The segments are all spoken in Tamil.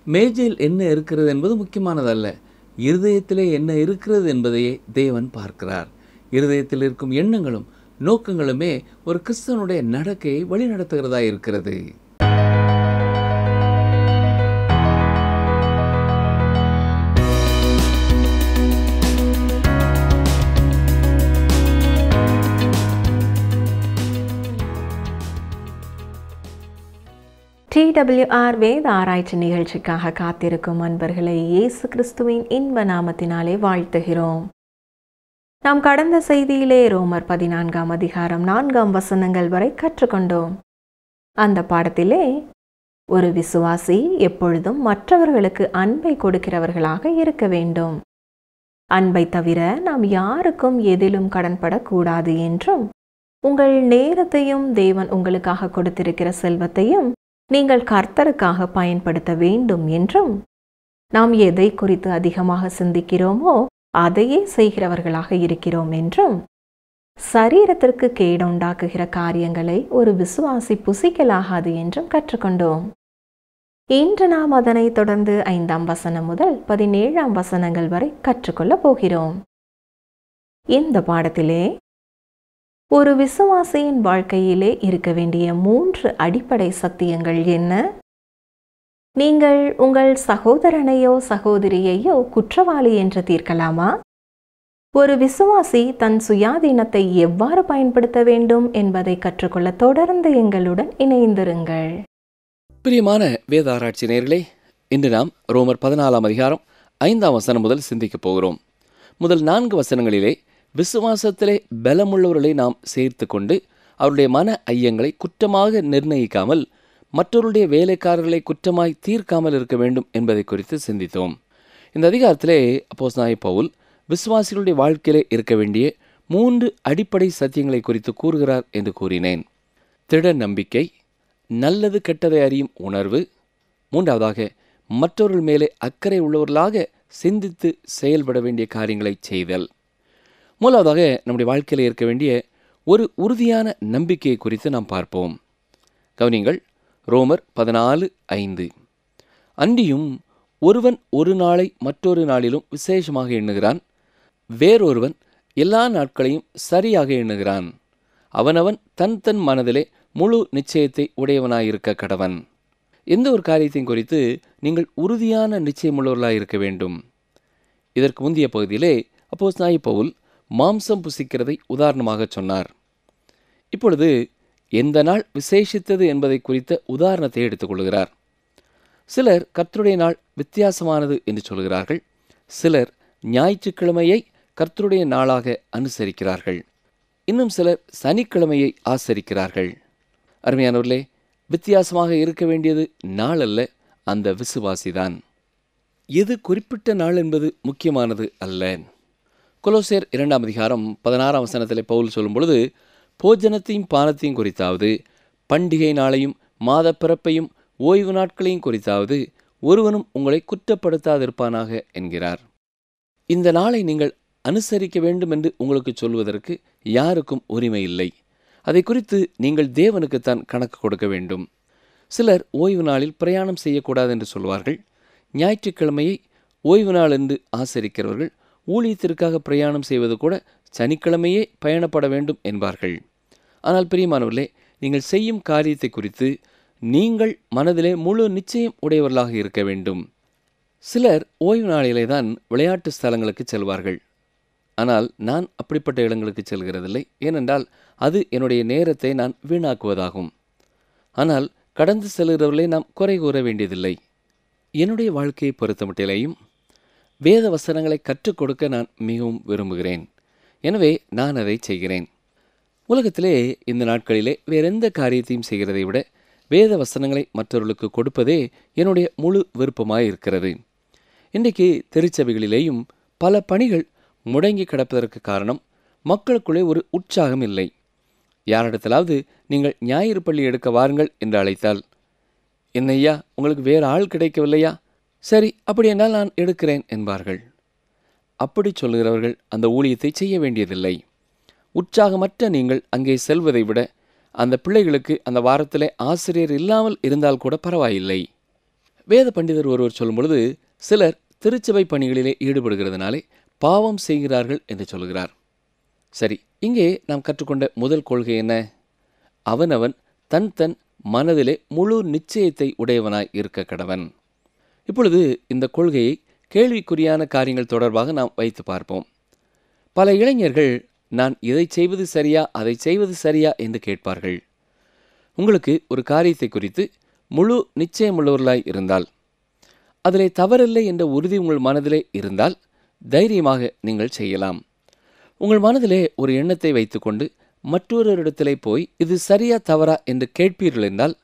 மேஜையில் என்ன இருக்கிறது என்பது முக்கியமானதல்ல. இருதயத்திலே என்ன இருக்கிறது என்பதையே தேவன் பார்க்கிறார். இருதயத்தில் இருக்கும் எண்ணங்களும் நோக்கங்களுமே ஒரு கிறிஸ்தவனுடைய நடக்கையை வழிநடத்துகிறதா இருக்கிறது. TWR வேத ஆராய்ச்சி நிகழ்ச்சிக்காக காத்திருக்கும் அன்பர்களை இயேசு கிறிஸ்துவின் இன்ப நாமத்தினாலே வாழ்த்துகிறோம். நாம் கடந்த செய்தியிலே ரோமர் 14ஆம் அதிகாரம் 4ஆம் வசனங்கள் வரை கற்றுக்கொண்டோம். அந்த பாடத்திலே ஒரு விசுவாசி எப்பொழுதும் மற்றவர்களுக்கு அன்பை கொடுக்கிறவர்களாக இருக்க வேண்டும். அன்பை தவிர நாம் யாருக்கும் எதிலும் கடன்படக்கூடாது என்றும், உங்கள் நேரத்தையும் தேவன் உங்களுக்காக கொடுத்திருக்கிற செல்வத்தையும் நீங்கள் கர்த்தருக்காக பயன்படுத்த வேண்டும் என்றும், நாம் எதை குறித்து அதிகமாக சிந்திக்கிறோமோ அதையே செய்கிறவர்களாக இருக்கிறோம் என்றும், சரீரத்திற்கு கேடுண்டாக்குகிற காரியங்களை ஒரு விசுவாசி புசிக்கலாகாது என்றும் கற்றுக்கொண்டோம். இன்று நாம் அதனை தொடர்ந்து 5ஆம் வசனம் முதல் 17ஆம் வசனங்கள் வரை கற்றுக்கொள்ளப் போகிறோம். இந்த பாடத்திலே ஒரு விசுவாசியின் வாழ்க்கையிலே இருக்க வேண்டிய 3 அடிப்படை சத்தியங்கள் என்ன? நீங்கள் உங்கள் சகோதரனையோ சகோதரியையோ குற்றவாளி என்று தீர்க்கலாமா? ஒரு விசுவாசி தன் சுயாதீனத்தை எவ்வாறு பயன்படுத்த வேண்டும் என்பதை கற்றுக்கொள்ள தொடர்ந்து எங்களுடன் இணைந்திருங்கள். பிரியமான வேத ஆராய்ச்சி நேயர்களே, இன்று நாம் ரோமர் 14ஆம் அதிகாரம் 5ஆம் வசனம் முதல் சிந்திக்கப் போகிறோம். முதல் 4 வசனங்களிலே விசுவாசத்திலே பலமுள்ளவர்களை நாம் சேர்த்து கொண்டு அவருடைய மன ஐயங்களை குற்றமாக நிர்ணயிக்காமல் மற்றவருடைய வேலைக்காரர்களை குற்றமாய் தீர்க்காமல் இருக்க வேண்டும் என்பதை குறித்து சிந்தித்தோம். இந்த அதிகாரத்திலே அப்போஸ்தலனாகிய பவுல் விசுவாசிகளுடைய வாழ்க்கையிலே இருக்க வேண்டிய 3 அடிப்படை சத்தியங்களை குறித்து கூறுகிறார் என்று கூறினேன். திட நம்பிக்கை, நல்லது கெட்டதை அறியும் உணர்வு, 3ஆவதாக மற்றவர்கள் மேலே அக்கறை உள்ளவர்களாக சிந்தித்து செயல்பட வேண்டிய காரியங்களை செய்தல். மூலாவதாக நம்முடைய வாழ்க்கையில் இருக்க வேண்டிய ஒரு உறுதியான நம்பிக்கையை குறித்து நாம் பார்ப்போம். கவனிங்கள், ரோமர் 14:5. அன்றியும் ஒருவன் ஒரு நாளை மற்றொரு நாளிலும் விசேஷமாக எண்ணுகிறான், வேறொருவன் எல்லா நாட்களையும் சரியாக எண்ணுகிறான். அவனவன் தன் தன் மனதிலே முழு நிச்சயத்தை உடையவனாயிருக்க கடவன். எந்த ஒரு காரியத்தையும் குறித்து நீங்கள் உறுதியான நிச்சயமுள்ளவர்களாக இருக்க வேண்டும். இதற்கு முந்தைய பகுதியிலே அப்போஸ்தலனாகிய பவுல் மாம்சம் புசிக்கிறதை உதாரணமாக சொன்னார். இப்பொழுது எந்த நாள் விசேஷித்தது என்பதை குறித்த உதாரணத்தை எடுத்துக்கொள்கிறார். சிலர் கர்த்தருடைய நாள் வித்தியாசமானது என்று சொல்கிறார்கள். சிலர் ஞாயிற்றுக்கிழமையை கர்த்தருடைய நாளாக அனுசரிக்கிறார்கள். இன்னும் சிலர் சனிக்கிழமையை ஆசரிக்கிறார்கள். அருமையானவர்களே, வித்தியாசமாக இருக்க வேண்டியது நாள் அல்ல, அந்த விசுவாசிதான். எது குறிப்பிட்ட நாள் என்பது முக்கியமானது அல்ல. கொலோசியர் 2ஆம் அதிகாரம் 16ஆம் வசனத்திலே பவுல் சொல்லும் பொழுது, போஜனத்தையும் பானத்தையும் குறித்தாவது, பண்டிகை நாளையும் மாத பிறப்பையும் ஓய்வு நாட்களையும் குறித்தாவது ஒருவனும் உங்களை குற்றப்படுத்தாதிருப்பானாக என்கிறார். இந்த நாளை நீங்கள் அனுசரிக்க வேண்டும் என்று உங்களுக்கு சொல்வதற்கு யாருக்கும் உரிமை இல்லை. அதை குறித்து நீங்கள் தேவனுக்குத்தான் கணக்கு கொடுக்க வேண்டும். சிலர் ஓய்வு நாளில் பிரயாணம் செய்யக்கூடாது என்று சொல்வார்கள். ஞாயிற்றுக்கிழமையை ஓய்வு நாள் என்று ஆசரிக்கிறவர்கள் ஊழியத்திற்காக பிரயாணம் செய்வது கூட சனிக்கிழமையே பயணப்பட வேண்டும் என்பார்கள். ஆனால் பிரியமானவர்களே, நீங்கள் செய்யும் காரியத்தை குறித்து நீங்கள் மனதிலே முழு நிச்சயம் உடையவர்களாக இருக்க வேண்டும். சிலர் ஓய்வு நாளிலே தான் விளையாட்டு ஸ்தலங்களுக்கு செல்வார்கள். ஆனால் நான் அப்படிப்பட்ட இடங்களுக்கு செல்கிறதில்லை. ஏனென்றால் அது என்னுடைய நேரத்தை நான் வீணாக்குவதாகும். ஆனால் கடந்து செல்கிறவர்களை நாம் குறை கூற வேண்டியதில்லை. என்னுடைய வாழ்க்கையை பொறுத்தமட்டிலேயும் வேத வசனங்களை கற்றுக் கொடுக்க நான் மிகவும் விரும்புகிறேன். எனவே நான் அதை செய்கிறேன். உலகத்திலே இந்த நாட்களிலே வேறெந்த காரியத்தையும் செய்கிறதை விட வேத வசனங்களை மற்றவர்களுக்கு கொடுப்பதே என்னுடைய முழு விருப்பமாய் இருக்கிறது. இன்றைக்கு திருச்சபைகளிலேயும் பல பணிகள் முடங்கி கிடப்பதற்கு காரணம் மக்களுக்குள்ளே ஒரு உற்சாகம் இல்லை. யாரிடத்திலாவது நீங்கள் ஞாயிறு பள்ளி எடுக்க வாருங்கள் என்று அழைத்தால், என்னையா உங்களுக்கு வேறு ஆள் கிடைக்கவில்லையா? சரி, அப்படி என்றால் நான் எடுக்கிறேன் என்பார்கள். அப்படி சொல்கிறவர்கள் அந்த ஊழியத்தை செய்ய வேண்டியதில்லை. உற்சாகமற்ற நீங்கள் அங்கே செல்வதை விட அந்த பிள்ளைகளுக்கு அந்த வாரத்திலே ஆசிரியர் இல்லாமல் இருந்தால் கூட பரவாயில்லை. வேத பண்டிதர் ஒருவர் சொல்லும் பொழுது, சிலர் திருச்சபை பணிகளிலே ஈடுபடுகிறதுனாலே பாவம் செய்கிறார்கள் என்று சொல்கிறார். சரி, இங்கே நாம் கற்றுக்கொண்ட முதல் கொள்கை என்ன? அவனவன் தன் தன் மனதிலே முழு நிச்சயத்தை உடையவனாய் இருக்க கடவன். இப்பொழுது இந்த கொள்கையை கேள்விக்குறியான காரியங்கள் தொடர்பாக நாம் வைத்து பார்ப்போம். பல இளைஞர்கள், நான் இதை செய்வது சரியா, அதை செய்வது சரியா என்று கேட்பார்கள். உங்களுக்கு ஒரு காரியத்தை குறித்து முழு நிச்சயமுள்ளவர்களாய் இருந்தால், அதிலே தவறில்லை என்ற உறுதி உங்கள் மனதிலே இருந்தால், தைரியமாக நீங்கள் செய்யலாம். உங்கள் மனதிலே ஒரு எண்ணத்தை வைத்துக்கொண்டு மற்றொருவரிடத்திலே போய் இது சரியா தவறா என்று கேட்பீர்கள் என்றால்,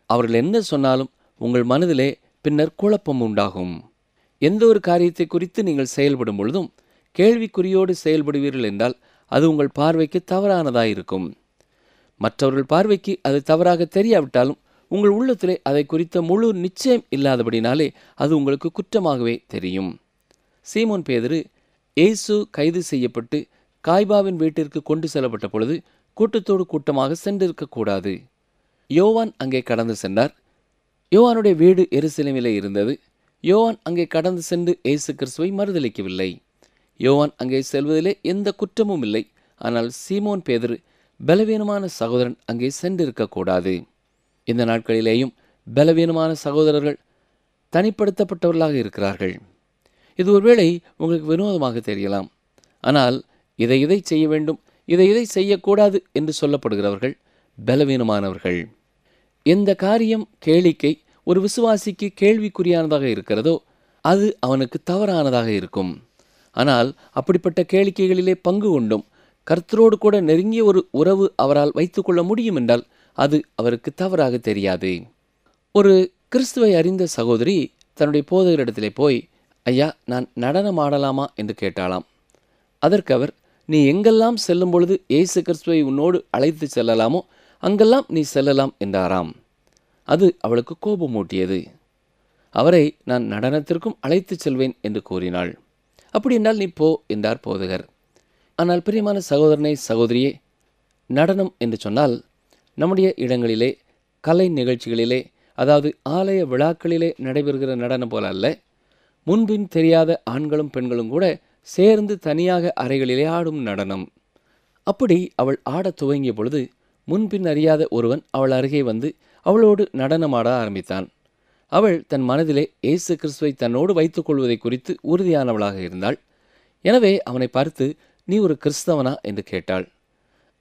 அவர்கள் என்ன சொன்னாலும் உங்கள் மனதிலே பின்னர் குழப்பம் உண்டாகும். எந்த ஒரு காரியத்தை குறித்து நீங்கள் செயல்படும் பொழுதும் கேள்விக்குறியோடு செயல்படுவீர்கள் என்றால், அது உங்கள் பார்வைக்கு தவறானதாயிருக்கும். மற்றவர்கள் பார்வைக்கு அது தவறாக தெரியாவிட்டாலும் உங்கள் உள்ளத்திலே அதை குறித்த முழு நிச்சயம் இல்லாதபடினாலே அது உங்களுக்கு குற்றமாகவே தெரியும். சீமோன் பேதுரு இயேசு கைது செய்யப்பட்டு காய்பாவின் வீட்டிற்கு கொண்டு செல்லப்பட்ட பொழுது கூட்டத்தோடு கூட்டமாக சென்றிருக்கக்கூடாது. யோவான் அங்கே கடந்து சென்றார். யோவானுடைய வீடு எருசலேமிலே இருந்தது. யோவான் அங்கே கடந்து சென்று இயேசு கிறிஸ்துவை மறுதலிக்கவில்லை. யோவான் அங்கே செல்வதிலே எந்த குற்றமும் இல்லை. ஆனால் சீமோன் பேதுரு பலவீனமான சகோதரன் அங்கே சென்றிருக்கக்கூடாது. இந்த நாட்களிலேயும் பலவீனமான சகோதரர்கள் தனிப்படுத்தப்பட்டவர்களாக இருக்கிறார்கள். இது ஒருவேளை உங்களுக்கு வினோதமாக தெரியலாம். ஆனால் இதை செய்ய வேண்டும், இதை செய்யக்கூடாது என்று சொல்லப்படுகிறவர்கள் பலவீனமானவர்கள். எந்த காரியம் கேளிக்கை ஒரு விசுவாசிக்கு கேள்விக்குறியானதாக இருக்கிறதோ அது அவனுக்கு தவறானதாக இருக்கும். ஆனால் அப்படிப்பட்ட கேளிக்கைகளிலே பங்கு கொண்டும் கர்த்தரோடு கூட நெருங்கிய ஒரு உறவு அவரால் வைத்துக்கொள்ள முடியும் என்றால் அது அவருக்கு தவறாக தெரியாது. ஒரு கிறிஸ்துவை அறிந்த சகோதரி தன்னுடைய போதகரிடத்திலே போய், ஐயா, நான் நடனம் ஆடலாமா என்று கேட்டாளாம். அதற்கு அவர், நீ எங்கெல்லாம் செல்லும் பொழுது இயேசு கிறிஸ்துவை உன்னோடு அழைத்து செல்லலாமோ அங்கெல்லாம் நீ செல்லலாம் என்றாராம். அது அவளுக்கு கோபமூட்டியது. அவரை நான் நடனத்திற்கும் அழைத்து செல்வேன் என்று கூறினாள். அப்படி என்றால் நீ போ என்றார் போதகர். ஆனால் பிரியமான சகோதரனை, சகோதரியே, நடனம் என்று சொன்னால் நம்முடைய இடங்களிலே கலை நிகழ்ச்சிகளிலே, அதாவது ஆலய விழாக்களிலே நடைபெறுகிற நடனம் போல அல்ல. முன்பின் தெரியாத ஆண்களும் பெண்களும் கூட சேர்ந்து தனியாக அறைகளிலே ஆடும் நடனம். அப்படி அவள் ஆடத் துவங்கிய பொழுது முன்பின் அறியாத ஒருவன் அவள் அருகே வந்து அவளோடு நடனமாட ஆரம்பித்தான். அவள் தன் மனதிலே இயேசு கிறிஸ்துவை தன்னோடு வைத்துக் கொள்வதை குறித்து உறுதியானவளாக இருந்தாள். எனவே அவனை பார்த்து, நீ ஒரு கிறிஸ்தவனா என்று கேட்டாள்.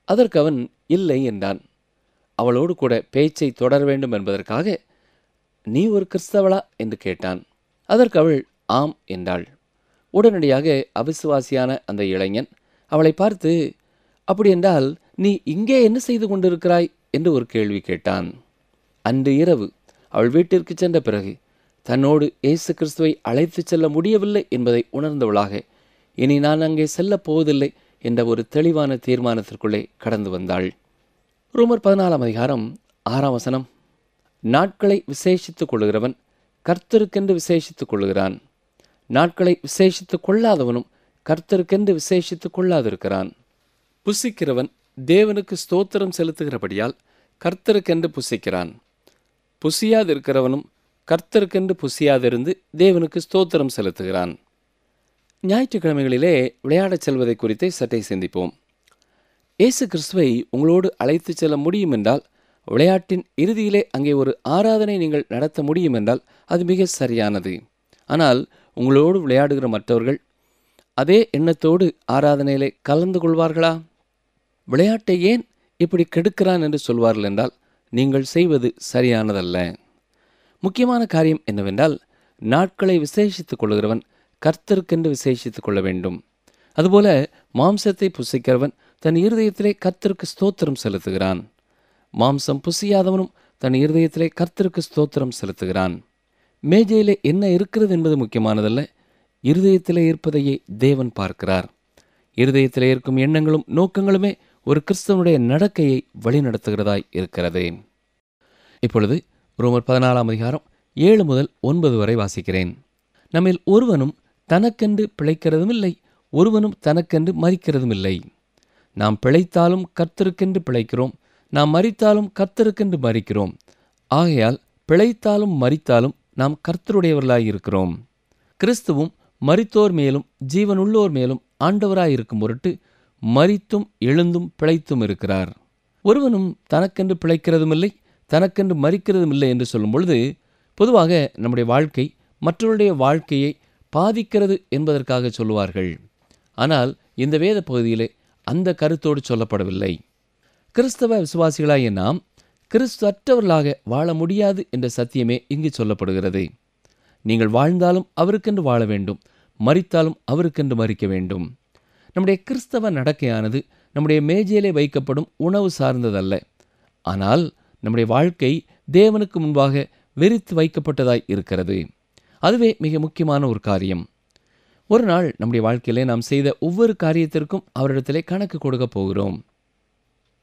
அதற்கு அவன் இல்லை என்றான். அவளோடு கூட பேச்சை தொடர வேண்டும் என்பதற்காக, நீ ஒரு கிறிஸ்தவளா என்று கேட்டான். அதற்கு அவள் ஆம் என்றாள். உடனடியாக அவிசுவாசியான அந்த இளைஞன் அவளை பார்த்து, அப்படி என்றால் நீ இங்கே என்ன செய்து கொண்டிருக்கிறாய் என்று ஒரு கேள்வி கேட்டான். அன்று இரவு அவள் வீட்டிற்கு சென்ற பிறகு தன்னோடு இயேசு கிறிஸ்துவை அழைத்து செல்ல முடியவில்லை என்பதை உணர்ந்தவளாக, இனி நான் அங்கே செல்லப் போவதில்லை என்ற ஒரு தெளிவான தீர்மானத்திற்குள்ளே கடந்து வந்தாள். ரோமர் 14:6 நாட்களை விசேஷித்துக் கொள்ளுகிறவன் கர்த்தருக்கென்று விசேஷித்துக் கொள்ளுகிறான். நாட்களை விசேஷித்துக் கொள்ளாதவனும் கர்த்தருக்கென்று விசேஷித்துக் கொள்ளாதிருக்கிறான். புசிக்கிறவன் தேவனுக்கு ஸ்தோத்திரம் செலுத்துகிறபடியால் கர்த்தருக்கென்று புசிக்கிறான். புசியாதிருக்கிறவனும் கர்த்தருக்கென்று புசியாதிருந்து தேவனுக்கு ஸ்தோத்திரம் செலுத்துகிறான். ஞாயிற்றுக்கிழமைகளிலே விளையாடச் செல்வதை குறித்தே சற்றே சிந்திப்போம். இயேசு கிறிஸ்துவை உங்களோடு அழைத்து செல்ல முடியும் என்றால், விளையாட்டின் இறுதியிலே அங்கே ஒரு ஆராதனை நீங்கள் நடத்த முடியும் என்றால் அது மிக சரியானது. ஆனால் உங்களோடு விளையாடுகிற மற்றவர்கள் அதே எண்ணத்தோடு ஆராதனையிலே கலந்து கொள்வார்களா? விளையாட்டை ஏன் இப்படி கெடுக்கிறான் என்று சொல்வார்கள் என்றால், நீங்கள் செய்வது சரியானதல்ல. முக்கியமான காரியம் என்னவென்றால், நாட்களை விசேஷித்துக் கொள்கிறவன் கர்த்தருக்கென்று விசேஷித்துக் கொள்ள வேண்டும். அதுபோல மாம்சத்தை புசிக்கிறவன் தன் இருதயத்திலே கர்த்தருக்கு ஸ்தோத்திரம் செலுத்துகிறான். மாம்சம் புசியாதவனும் தன் இருதயத்திலே கர்த்தருக்கு ஸ்தோத்திரம் செலுத்துகிறான். மேஜையிலே என்ன இருக்கிறது என்பது முக்கியமானதல்ல, இருதயத்திலே இருப்பதையே தேவன் பார்க்கிறார். இருதயத்திலே இருக்கும் எண்ணங்களும் நோக்கங்களுமே ஒரு கிறிஸ்தவனுடைய நடக்கையை வழிநடத்துகிறதாய் இருக்கிறது. இப்பொழுது ரோமர் 14:7 முதல் 9 வரை வாசிக்கிறேன். நம்மில் ஒருவனும் தனக்கென்று பிழைக்கிறதும் இல்லை, ஒருவனும் தனக்கென்று மரிக்கிறதும் இல்லை. நாம் பிழைத்தாலும் கர்த்தருக்கென்று பிழைக்கிறோம், நாம் மரித்தாலும் கர்த்தருக்கென்று மரிக்கிறோம். ஆகையால் பிழைத்தாலும் மரித்தாலும் நாம் கர்த்தருடையவர்களாயிருக்கிறோம். கிறிஸ்துவும் மரித்தோர் மேலும் ஜீவனுள்ளோர் மேலும் ஆண்டவராயிருக்கும் பொருட்டு மரித்தும் எழுந்தும் பிழைத்தும் இருக்கிறார். ஒருவனும் தனக்கென்று பிழைக்கிறதுமில்லை, தனக்கென்று மரிக்கிறதுமில்லை என்று சொல்லும் பொழுது பொதுவாக நம்முடைய வாழ்க்கை மற்றவருடைய வாழ்க்கையை பாதிக்கிறது என்பதற்காக சொல்லுவார்கள். ஆனால் இந்த வேத பகுதியிலே அந்த கருத்தோடு சொல்லப்படவில்லை. கிறிஸ்தவ விசுவாசிகளாகிய நாம் கிறிஸ்து அற்றவர்களாக வாழ முடியாது என்ற சத்தியமே இங்கு சொல்லப்படுகிறது. நீங்கள் வாழ்ந்தாலும் அவருக்கென்று வாழ வேண்டும், மரித்தாலும் அவருக்கென்று மரிக்க வேண்டும். நம்முடைய கிறிஸ்தவ நடக்கையானது நம்முடைய மேஜையிலே வைக்கப்படும் உணவு சார்ந்ததல்ல. ஆனால் நம்முடைய வாழ்க்கை தேவனுக்கு முன்பாக வெறித்து வைக்கப்பட்டதாய் இருக்கிறது. அதுவே மிக முக்கியமான ஒரு காரியம். ஒரு நாள் நம்முடைய வாழ்க்கையிலே நாம் செய்த ஒவ்வொரு காரியத்திற்கும் அவரிடத்திலே கணக்கு கொடுக்க போகிறோம்.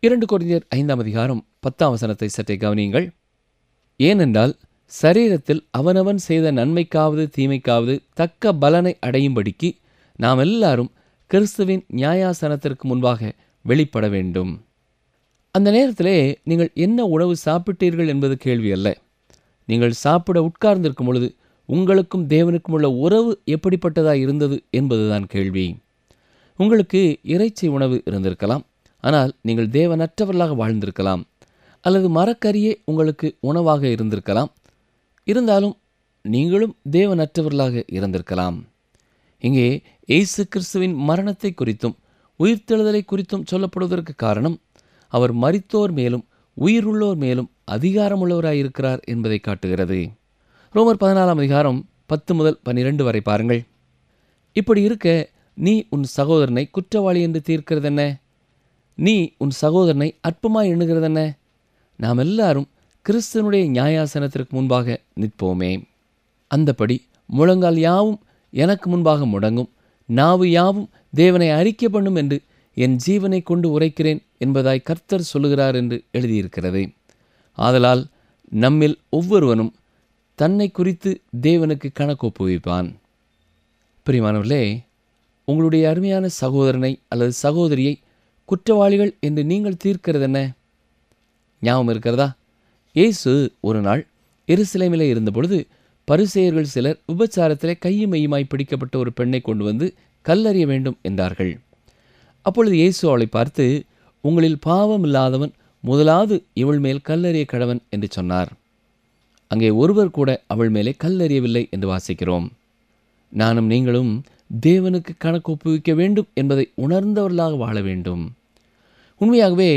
2 கொரிந்தியர் 5ஆம் அதிகாரம் 10ஆம் வசனத்தை சற்றே கவனியுங்கள். ஏனென்றால் சரீரத்தில் அவனவன் செய்த நன்மைக்காவது தீமைக்காவது தக்க பலனை அடையும்படிக்கு நாம் எல்லாரும் கிறிஸ்துவின் நியாயாசனத்திற்கு முன்பாக வெளிப்பட வேண்டும். அந்த நேரத்திலே நீங்கள் என்ன உணவு சாப்பிட்டீர்கள் என்பது கேள்வி அல்ல. நீங்கள் சாப்பிட உட்கார்ந்திருக்கும் பொழுது உங்களுக்கும் தேவனுக்கும் உள்ள உறவு எப்படிப்பட்டதாக இருந்தது என்பதுதான் கேள்வி. உங்களுக்கு இறைச்சி உணவு இருந்திருக்கலாம், ஆனால் நீங்கள் தேவனற்றவர்களாக வாழ்ந்திருக்கலாம். அல்லது மரக்கறியே உங்களுக்கு உணவாக இருந்திருக்கலாம், இருந்தாலும் நீங்களும் தேவனற்றவர்களாக இருந்திருக்கலாம். இங்கே இயேசு கிறிஸ்துவின் மரணத்தை குறித்தும் உயிர்த்தெழுதலை குறித்தும் சொல்லப்படுவதற்கு காரணம் அவர் மரித்தோர் மேலும் உயிருள்ளோர் மேலும் அதிகாரமுள்ளவராயிருக்கிறார் என்பதை காட்டுகிறது. ரோமர் 14ஆம் அதிகாரம் 10 முதல் 12 வரை பாருங்கள். இப்படி இருக்க நீ உன் சகோதரனை குற்றவாளி என்று தீர்க்கிறதென்ன? நீ உன் சகோதரனை அற்பமாய் எண்ணுகிறதென்ன? நாம் எல்லாரும் கிறிஸ்துவனுடைய நியாயாசனத்திற்கு முன்பாக நிற்போமே. அந்தபடி முழங்கால் யாவும் எனக்கு முன்பாக முடங்கும், நாவு யாவும் தேவனை அறிக்கை பண்ணும் என்று என் ஜீவனை கொண்டு உரைக்கிறேன் என்பதாய் கர்த்தர் சொல்லுகிறார் என்று எழுதியிருக்கிறது. ஆதலால் நம்மில் ஒவ்வொருவனும் தன்னை குறித்து தேவனுக்கு கணக்கு ஒப்புவிப்பான். பிரியமானவர்களே, உங்களுடைய அருமையான சகோதரனை அல்லது சகோதரியை குற்றவாளிகள் என்று நீங்கள் தீர்க்கிறதென்ன? ஞாபகம் இருக்கிறதா? இயேசு ஒரு நாள் எருசலேமிலே இருந்தபொழுது பரிசேயர்கள் சிலர் விபச்சாரத்திலே கையும் மெய்யுமாய் பிடிக்கப்பட்ட ஒரு பெண்ணை கொண்டு வந்து கல்லறிய வேண்டும் என்றார்கள். அப்பொழுது இயேசு அவளை பார்த்து, உங்களில் பாவம் இல்லாதவன் முதலாவது இவள் மேல் கல்லறிய கடவன் என்று சொன்னார். அங்கே ஒருவர் கூட அவள் மேலே கல்லறியவில்லை என்று வாசிக்கிறோம். நானும் நீங்களும் தேவனுக்கு கணக்கு ஒப்புவிக்க வேண்டும் என்பதை உணர்ந்தவர்களாக வாழ வேண்டும். உண்மையாகவே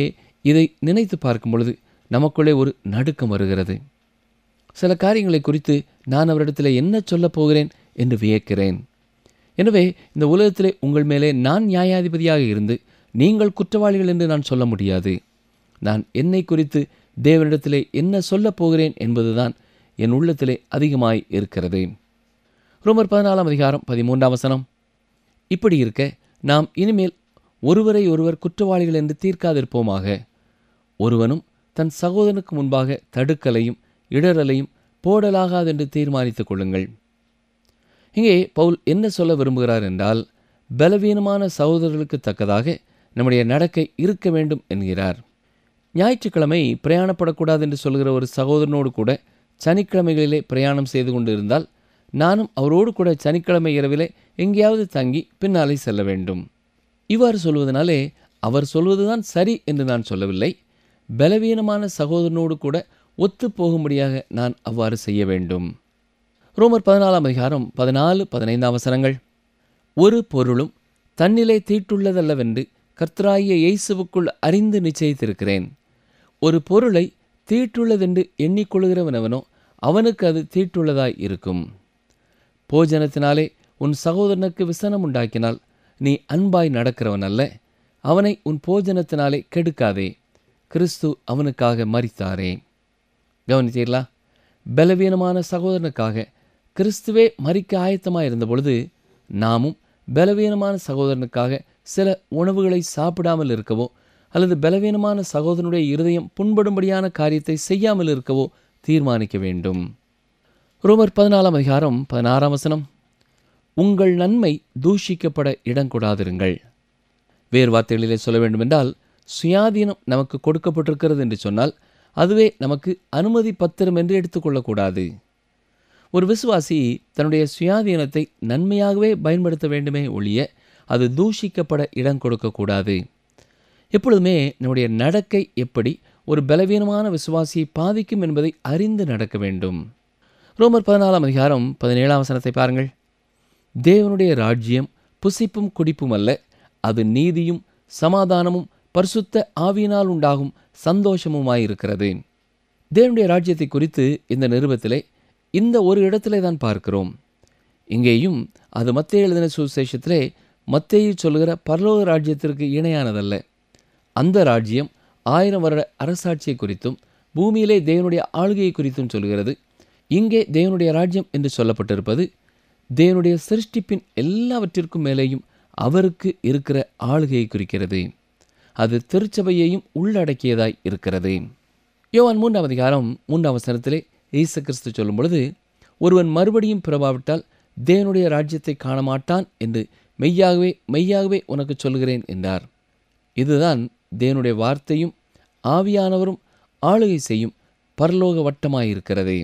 இதை நினைத்து பார்க்கும் பொழுது நமக்குள்ளே ஒரு நடுக்கம் வருகிறது. சில காரியங்களை குறித்து நான் அவரிடத்தில் என்ன சொல்லப் போகிறேன் என்று வியக்கிறேன். எனவே இந்த உலகத்திலே உங்கள் மேலே நான் நியாயாதிபதியாக இருந்து நீங்கள் குற்றவாளிகள் என்று நான் சொல்ல முடியாது. நான் என்னை குறித்து தேவனிடத்திலே என்ன சொல்லப் போகிறேன் என்பதுதான் என் உள்ளத்திலே அதிகமாய் இருக்கிறது. ரோமர் 14ஆம் அதிகாரம் 13ஆம் வசனம். இப்படி இருக்க நாம் இனிமேல் ஒருவரை ஒருவர் குற்றவாளிகள் என்று தீர்க்காதிருப்போமாக. ஒருவனும் தன் சகோதரனுக்கு முன்பாக தடுக்கலையும் இடரலையும் போடலாகாதென்று தீர்மானித்துக் கொள்ளுங்கள். இங்கே பவுல் என்ன சொல்ல விரும்புகிறார் என்றால், பலவீனமான சகோதரர்களுக்கு தக்கதாக நம்முடைய நடக்கை இருக்க வேண்டும் என்கிறார். ஞாயிற்றுக்கிழமை பிரயாணப்படக்கூடாது என்று சொல்கிற ஒரு சகோதரனோடு கூட சனிக்கிழமைகளிலே பிரயாணம் செய்து கொண்டு இருந்தால் நானும் அவரோடு கூட சனிக்கிழமை இரவிலே எங்கேயாவது தங்கி பின்னாலே செல்ல வேண்டும். இவ்வாறு சொல்வதனாலே அவர் சொல்வதுதான் சரி என்று நான் சொல்லவில்லை. பலவீனமான சகோதரனோடு கூட ஒத்து போகும்படியாக நான் அவ்வாறு செய்ய வேண்டும். ரோமர் 14ஆம் அதிகாரம் 14-15 வசனங்கள். ஒரு பொருளும் தன்னிலே தீட்டுள்ளதல்லவென்று கர்த்தராகிய இயேசுவுக்குள் அறிந்து நிச்சயித்திருக்கிறேன். ஒரு பொருளை தீட்டுள்ளதென்று எண்ணிக்கொள்கிறவனவனோ அவனுக்கு அது தீட்டுள்ளதாய் இருக்கும். போஜனத்தினாலே உன் சகோதரனுக்கு விசனம் உண்டாக்கினால் நீ அன்பாய் நடக்கிறவன் அல்ல. அவனை உன் போஜனத்தினாலே கெடுக்காதே. கிறிஸ்து அவனுக்காக மரித்தாரே. கவனித்தீர்களா? பலவீனமான சகோதரனுக்காக கிறிஸ்துவே மரிக்க ஆயத்தமாக இருந்த பொழுது நாமும் பலவீனமான சகோதரனுக்காக சில உணவுகளை சாப்பிடாமல் இருக்கவோ அல்லது பலவீனமான சகோதரனுடைய இருதயம் புண்படும்படியான காரியத்தை செய்யாமல் இருக்கவோ தீர்மானிக்க வேண்டும். ரோமர் 14ஆம் அதிகாரம் 16ஆம் வசனம். உங்கள் நன்மை தூஷிக்கப்பட இடங்கூடாதிருங்கள். வேறு வார்த்தைகளிலே சொல்ல வேண்டுமென்றால், சுயாதீனம் நமக்கு கொடுக்கப்பட்டிருக்கிறது என்று சொன்னால் அதுவே நமக்கு அனுமதி பத்திரம் என்று எடுத்துக்கொள்ளக்கூடாது. ஒரு விசுவாசி தன்னுடைய சுயாதீனத்தை நன்மையாகவே பயன்படுத்த வேண்டுமே ஒழிய அது தூஷிக்கப்பட இடம் கொடுக்கக்கூடாது. எப்பொழுதுமே நம்முடைய நடக்கை எப்படி ஒரு பலவீனமான விசுவாசியை பாதிக்கும் என்பதை அறிந்து நடக்க வேண்டும். ரோமர் 14ஆம் அதிகாரம் 17ஆம் வசனத்தை பாருங்கள். தேவனுடைய ராஜ்யம் புசிப்பும் குடிப்பும் அல்ல, அது நீதியும் சமாதானமும் பரிசுத்த ஆவியினால் உண்டாகும் சந்தோஷமுமாயிருக்கிறது. தேவனுடைய ராஜ்யத்தை குறித்து இந்த நிருபத்திலே இந்த ஒரு இடத்திலே தான் பார்க்கிறோம். இங்கேயும் அது மத்தேயு எழுதின சுவிசேஷத்திலே மத்தேயு சொல்லுகிற பரலோக ராஜ்யத்திற்கு இணையானதல்ல. அந்த ராஜ்யம் 1000 வருட அரசாட்சியை குறித்தும் பூமியிலே தேவனுடைய ஆளுகையை குறித்தும் சொல்கிறது. இங்கே தேவனுடைய ராஜ்யம் என்று சொல்லப்பட்டிருப்பது தேவனுடைய சிருஷ்டிப்பின் எல்லாவற்றிற்கும் மேலேயும் அவருக்கு இருக்கிற ஆளுகையை குறிக்கிறது. அது திருச்சபையையும் உள்ளடக்கியதாய் இருக்கிறது. யோவான் 3ஆம் அதிகாரம் 3ஆம் வசனத்திலே இயேசு கிறிஸ்து சொல்லும் பொழுது, ஒருவன் மறுபடியும் பிறவாவிட்டால் தேவனுடைய ராஜ்யத்தை காணமாட்டான் என்று மெய்யாகவே மெய்யாகவே உனக்கு சொல்கிறேன் என்றார். இதுதான் தேவனுடைய வார்த்தையும் ஆவியானவரும் ஆளுகை செய்யும் பரலோக வட்டமாயிருக்கிறது.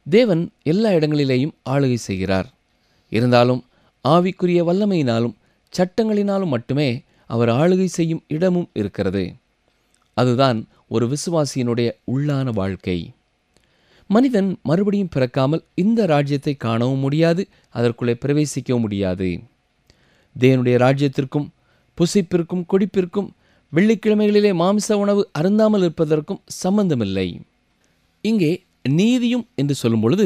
தேவன் எல்லா இடங்களிலேயும் ஆளுகை செய்கிறார். இருந்தாலும் ஆவிக்குரிய வல்லமையினாலும் சட்டங்களினாலும் மட்டுமே அவர் ஆளுகை செய்யும் இடமும் இருக்கிறது. அதுதான் ஒரு விசுவாசியினுடைய உள்ளான வாழ்க்கை. மனிதன் மறுபடியும் பிறக்காமல் இந்த ராஜ்யத்தை காணவும் முடியாது, அதற்குள்ளே பிரவேசிக்கவும் முடியாது. தேவனுடைய ராஜ்யத்திற்கும் புசிப்பிற்கும் குடிப்பிற்கும் வெள்ளிக்கிழமைகளிலே மாமிச உணவு அருந்தாமல் இருப்பதற்கும் சம்பந்தமில்லை. இங்கே நீதியும் என்று சொல்லும் பொழுது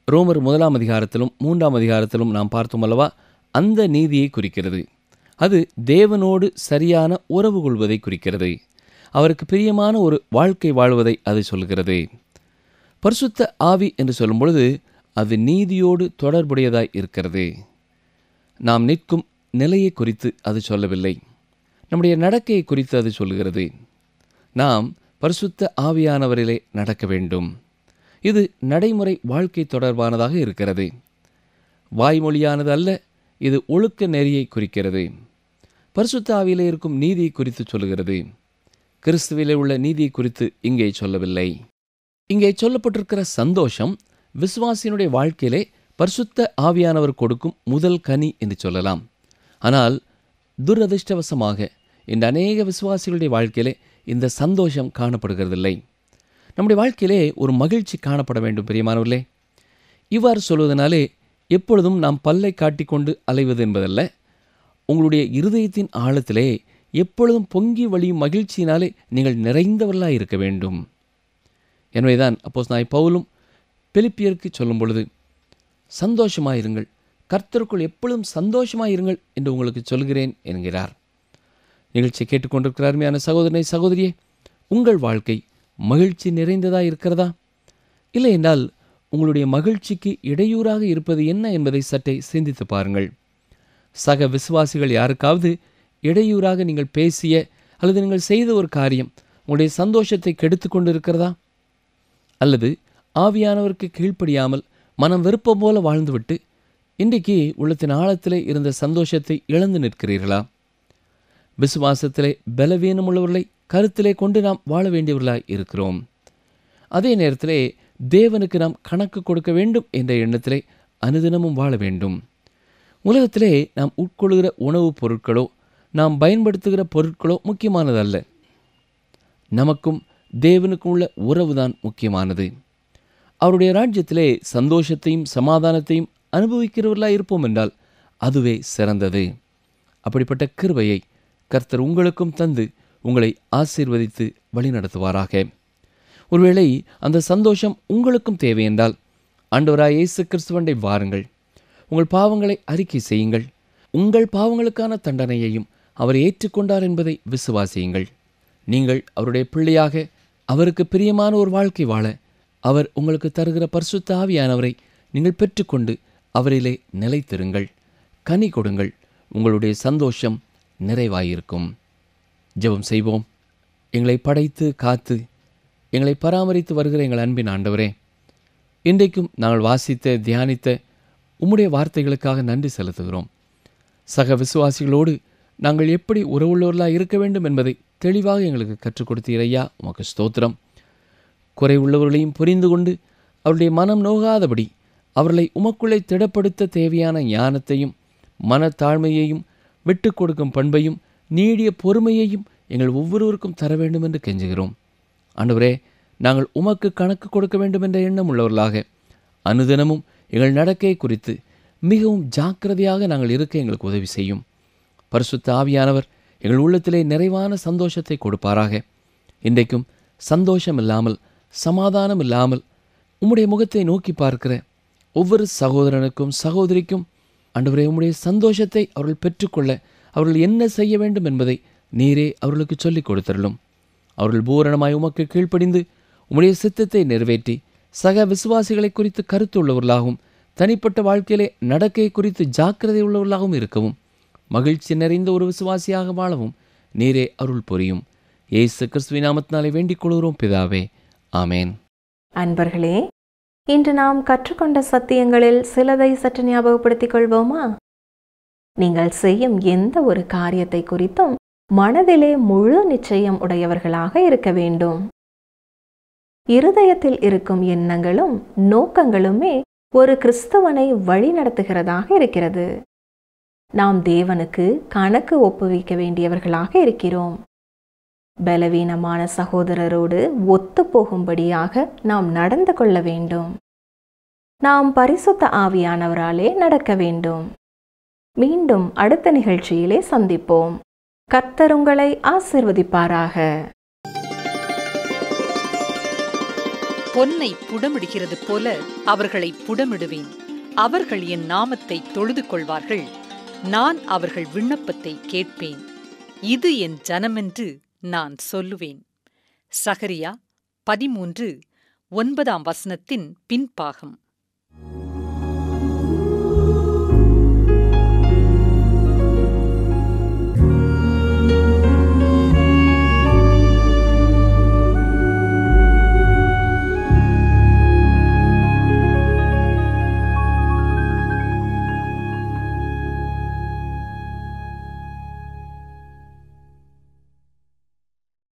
ரோமர் 1ஆம் அதிகாரத்திலும் 3ஆம் அதிகாரத்திலும் நாம் பார்த்தோம் அல்லவா, அந்த நீதியை குறிக்கிறது. அது தேவனோடு சரியான உறவு கொள்வதை குறிக்கிறது. அவருக்கு பிரியமான ஒரு வாழ்க்கை வாழ்வதை அது சொல்கிறது. பரிசுத்த ஆவி என்று சொல்லும் பொழுது அது நீதியோடு தொடர்புடையதாய் இருக்கிறது. நாம் நிற்கும் நிலையை குறித்து அது சொல்லவில்லை, நம்முடைய நடக்கையை குறித்து அது சொல்கிறது. நாம் பரிசுத்த ஆவியானவரிலே நடக்க வேண்டும். இது நடைமுறை வாழ்க்கை தொடர்பானதாக இருக்கிறது. வாய்மொழியானது அல்ல, இது ஒழுக்க நெறியை குறிக்கிறது. பரிசுத்த ஆவியிலே இருக்கும் நீதியை குறித்து சொல்கிறது. கிறிஸ்துவிலே உள்ள நீதியை குறித்து இங்கே சொல்லவில்லை. இங்கே சொல்லப்பட்டிருக்கிற சந்தோஷம் விசுவாசியினுடைய வாழ்க்கையிலே பரிசுத்த ஆவியானவர் கொடுக்கும் முதல் கனி என்று சொல்லலாம். ஆனால் துரதிர்ஷ்டவசமாக இந்த அநேக விசுவாசிகளுடைய வாழ்க்கையிலே இந்த சந்தோஷம் காணப்படுகிறதில்லை. நம்முடைய வாழ்க்கையிலே ஒரு மகிழ்ச்சி காணப்பட வேண்டும் பிரியமானவர்களே. இவ்வாறு சொல்வதனாலே எப்பொழுதும் நாம் பல்லை காட்டிக்கொண்டு அலைவது என்பதல்ல. உங்களுடைய இருதயத்தின் ஆழத்திலே எப்பொழுதும் பொங்கி வழியும் மகிழ்ச்சியினாலே நீங்கள் நிறைந்தவர்களாக இருக்க வேண்டும். எனவேதான் அப்போஸ்தலனாகிய பவுலும் பிலிப்பியருக்கு சொல்லும் பொழுது சந்தோஷமாயிருங்கள், கர்த்தருக்குள் எப்பொழுதும் சந்தோஷமாயிருங்கள் என்று உங்களுக்கு சொல்கிறேன் என்கிறார். நிகழ்ச்சியை கேட்டுக்கொண்டிருக்கிற அருமையான சகோதரனை சகோதரியே, உங்கள் வாழ்க்கை மகிழ்ச்சி நிறைந்ததாக இருக்கிறதா? இல்லை என்றால் உங்களுடைய மகிழ்ச்சிக்கு இடையூறாக இருப்பது என்ன என்பதை சற்றே சிந்தித்து பாருங்கள். சக விசுவாசிகள் யாருக்காவது இடையூறாக நீங்கள் பேசிய அல்லது நீங்கள் செய்த ஒரு காரியம் உங்களுடைய சந்தோஷத்தை கெடுத்து கொண்டு இருக்கிறதா? அல்லது ஆவியானவருக்கு கீழ்ப்படியாமல் மனம் விருப்பம் போல வாழ்ந்துவிட்டு இன்றைக்கு உள்ளத்தின் ஆழத்திலே இருந்த சந்தோஷத்தை இழந்து நிற்கிறீர்களா? விசுவாசத்திலே பலவீனம் உள்ளவர்களை கருத்திலே கொண்டு நாம் வாழ வேண்டியவர்களாய் இருக்கிறோம். அதே நேரத்திலே தேவனுக்கு நாம் கணக்கு கொடுக்க வேண்டும் என்ற எண்ணத்திலே அனுதினமும் வாழ வேண்டும். உலகத்திலே நாம் உட்கொள்கிற உணவுப் பொருட்களோ நாம் பயன்படுத்துகிற பொருட்களோ முக்கியமானதல்ல. நமக்கும் தேவனுக்கும் உள்ள உறவுதான் முக்கியமானது. அவருடைய ராஜ்யத்திலே சந்தோஷத்தையும் சமாதானத்தையும் அனுபவிக்கிறவர்களாக இருப்போம் என்றால் அதுவே சிறந்தது. அப்படிப்பட்ட கிருபையை கர்த்தர் உங்களுக்கும் தந்து உங்களை ஆசீர்வதித்து வழிநடத்துவாராக. ஒருவேளை அந்த சந்தோஷம் உங்களுக்கும் தேவை என்றால் ஆண்டவராய் இயேசு கிறிஸ்துவண்டை வாருங்கள். உங்கள் பாவங்களை அறிக்கை செய்யுங்கள். உங்கள் பாவங்களுக்கான தண்டனையையும் அவர் ஏற்றுக்கொண்டார் என்பதை விசுவாசியுங்கள். நீங்கள் அவருடைய பிள்ளையாக அவருக்கு பிரியமான ஒரு வாழ்க்கை வாழ அவர் உங்களுக்கு தருகிற பரிசுத்த ஆவியானவரை நீங்கள் பெற்றுக்கொண்டு அவரிலே நிலைத்திருங்கள். கனி கொடுங்கள். உங்களுடைய சந்தோஷம் நிறைவாயிருக்கும். ஜெபம் செய்வோம். எங்களை படைத்து காத்து எங்களை பராமரித்து வருகிற எங்கள் அன்பின் ஆண்டவரே, இன்றைக்கும் நாங்கள் வாசித்த தியானித்த உம்முடைய வார்த்தைகளுக்காக நன்றி செலுத்துகிறோம். சக விசுவாசிகளோடு நாங்கள் எப்படி உறவுள்ளவர்களாக இருக்க வேண்டும் என்பதை தெளிவாக எங்களுக்கு கற்றுக் கொடுத்தீரையா, உமக்கு ஸ்தோத்திரம். குறை உள்ளவர்களையும் புரிந்து கொண்டு அவருடைய மனம் நோகாதபடி அவர்களை உமக்குள்ளே திடப்படுத்த தேவையான ஞானத்தையும் மனத்தாழ்மையையும் விட்டு கொடுக்கும் பண்பையும் நீடிய பொறுமையையும் எங்கள் ஒவ்வொருவருக்கும் தர வேண்டும் என்று கெஞ்சுகிறோம். ஆண்டவரே, நாங்கள் உமக்கு கணக்கு கொடுக்க வேண்டும் என்ற எண்ணம் உள்ளவர்களாக அனுதினமும் எங்கள் நடக்கை குறித்து மிகவும் ஜாக்கிரதையாக நாங்கள் இருக்க எங்களுக்கு உதவி செய்யும். பரிசுத்த ஆவியானவர் எங்கள் உள்ளத்திலே நிறைவான சந்தோஷத்தை கொடுப்பாராக. இன்றைக்கும் சந்தோஷம் இல்லாமல், சமாதானம் இல்லாமல் உம்முடைய முகத்தை நோக்கி பார்க்கிற ஒவ்வொரு சகோதரனுக்கும் சகோதரிக்கும் ஆண்டவரே, உம்முடைய சந்தோஷத்தை அவர்கள் பெற்றுக்கொள்ள அவர்கள் என்ன செய்ய வேண்டும் என்பதை நீரே அவர்களுக்கு சொல்லிக் கொடுத்தருளும். அவர்கள் பூரணமாய் உமக்கு கீழ்ப்படிந்து உம்முடைய சித்தத்தை நிறைவேற்றி சக விசுவாசிகளை குறித்து கருத்து உள்ளவர்களாகவும் தனிப்பட்ட வாழ்க்கையிலே நடக்கை குறித்து ஜாக்கிரதை உள்ளவர்களாகவும் இருக்கவும் மகிழ்ச்சி நிறைந்த ஒரு விசுவாசியாக வாழவும் நீரே அருள் புரியும். இயேசு கிறிஸ்துவின் நாமத்தினாலே வேண்டிக் கொள்கிறோம் பிதாவே, ஆமேன். அன்பர்களே, இன்று நாம் கற்றுக்கொண்ட சத்தியங்களில் சிலதை சற்று ஞாபகப்படுத்திக் கொள்வோமா? நீங்கள் செய்யும் எந்த ஒரு காரியத்தை குறித்தும் மனதிலே முழு நிச்சயம் உடையவர்களாக இருக்க வேண்டும். இருதயத்தில் இருக்கும் எண்ணங்களும் நோக்கங்களுமே ஒரு கிறிஸ்தவனை வழிநடத்துகிறதாக இருக்கிறது. நாம் தேவனுக்கு கணக்கு ஒப்புவிக்க வேண்டியவர்களாக இருக்கிறோம். பலவீனமான சகோதரரோடு ஒத்துப்போகும்படியாக நாம் நடந்து கொள்ள வேண்டும். நாம் பரிசுத்த ஆவியானவராலே நடக்க வேண்டும். மீண்டும் அடுத்த நிகழ்ச்சியிலே சந்திப்போம். கர்த்தர் உங்களை ஆசீர்வதிப்பாராக. பொன்னை புடமிடுகிறது போல அவர்களை புடமிடுவேன். அவர்கள் என் நாமத்தை தொழுது கொள்வார்கள். நான் அவர்கள் விண்ணப்பத்தை கேட்பேன். இது என் ஜனமென்று நான் சொல்லுவேன். சகரியா 13:9 பின்பாகம்.